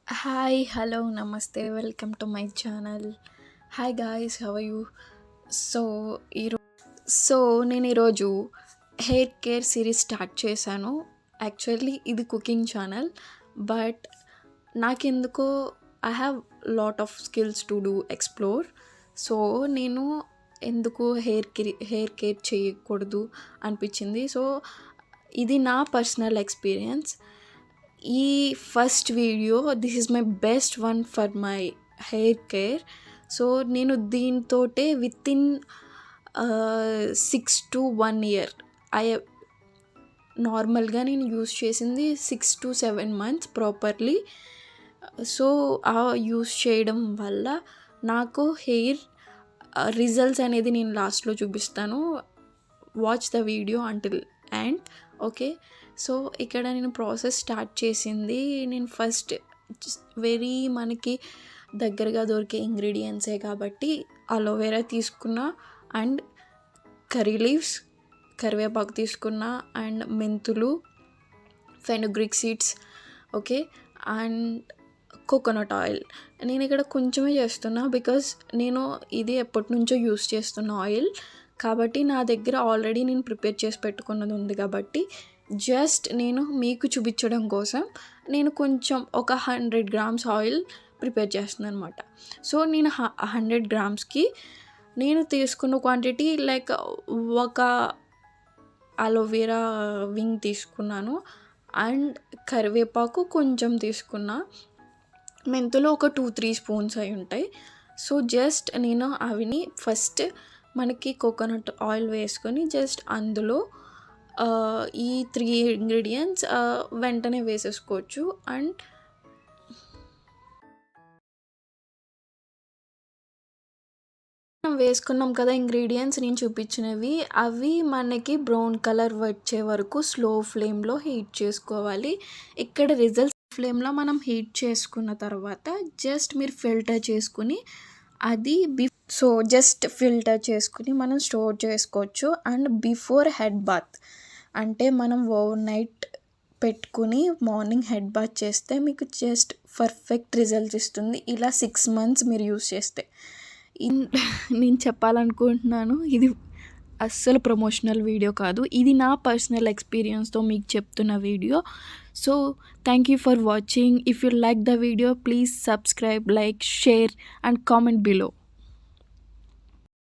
Hi, hello, namaste, welcome to my channel. Hi guys, how are you? So ఈరో so నేను ఈరోజు hair care series start చేశాను. Actually ఇది cooking channel, but నాకెందుకో I have lot of skills to do explore. So నేను ఎందుకు hair care చేయకూడదు అనిపించింది. సో ఇది నా పర్సనల్ ఎక్స్పీరియన్స్. ఈ first video this is my best one for my hair care. So నేను దీంతోటే విత్ ఇన్ 6 to 1 year నార్మల్గా నేను యూస్ చేసింది 6 to 7 months ప్రాపర్లీ. సో ఆ యూస్ చేయడం వల్ల నాకు హెయిర్ రిజల్ట్స్ అనేది నేను లాస్ట్లో చూపిస్తాను. Watch the video until and okay. So ఇక్కడ నేను ప్రాసెస్ స్టార్ట్ చేసింది. నేను ఫస్ట్ వెరీ మనకి దగ్గరగా దొరికే ఇంగ్రీడియంట్సే కాబట్టి అలోవెరా తీసుకున్న అండ్ కర్రీ లీవ్స్, కరివేపాకు తీసుకున్న అండ్ మెంతులు, fenugreek seeds, okay, and coconut oil. నేను ఇక్కడ కొంచెమే చేస్తున్నా బికాజ్ నేను ఇది ఎప్పటి నుంచో యూస్ చేస్తున్న ఆయిల్ కాబట్టి నా దగ్గర ఆల్రెడీ నేను ప్రిపేర్ చేసి పెట్టుకున్నది ఉంది కాబట్టి జస్ట్ నేను మీకు చూపించడం కోసం నేను కొంచెం ఒక 100 grams ఆయిల్ ప్రిపేర్ చేస్తున్నాను అనమాట. సో నేను 100 grams నేను తీసుకున్న క్వాంటిటీ లైక్ ఒక అలోవెరా వింగ్ తీసుకున్నాను అండ్ కరివేపాకు కొంచెం తీసుకున్నా, మెంతులు ఒక 2-3 స్పూన్స్ అయి ఉంటాయి. సో జస్ట్ నేను అవిని ఫస్ట్ మనకి కోకోనట్ ఆయిల్ వేసుకొని జస్ట్ అందులో ఈ 3 ఇంగ్రీడియంట్స్ వెంటనే వేసేసుకోవచ్చు. అండ్ మనం వేసుకున్నాం కదా ఇంగ్రీడియంట్స్ నేను చూపించినవి, అవి మనకి బ్రౌన్ కలర్ వచ్చే వరకు స్లో ఫ్లేమ్లో హీట్ చేసుకోవాలి. ఇక్కడ రిజల్ట్స్ ఫ్లేమ్లో మనం హీట్ చేసుకున్న తర్వాత జస్ట్ మీరు ఫిల్టర్ చేసుకుని అది సో జస్ట్ ఫిల్టర్ చేసుకుని మనం స్టోర్ చేసుకోవచ్చు. అండ్ బిఫోర్ హెడ్ బాత్ అంటే మనం ఓవర్ నైట్ పెట్టుకుని మార్నింగ్ హెడ్ బాత్ చేస్తే మీకు జస్ట్ పర్ఫెక్ట్ రిజల్ట్స్ ఇస్తుంది. ఇలా 6 months మీరు యూస్ చేస్తే. నేను చెప్పాలనుకుంటున్నాను, ఇది అస్సలు ప్రమోషనల్ వీడియో కాదు, ఇది నా పర్సనల్ ఎక్స్పీరియన్స్తో మీకు చెప్తున్న video. So thank you for watching. If you like the video please subscribe, like, share and comment below.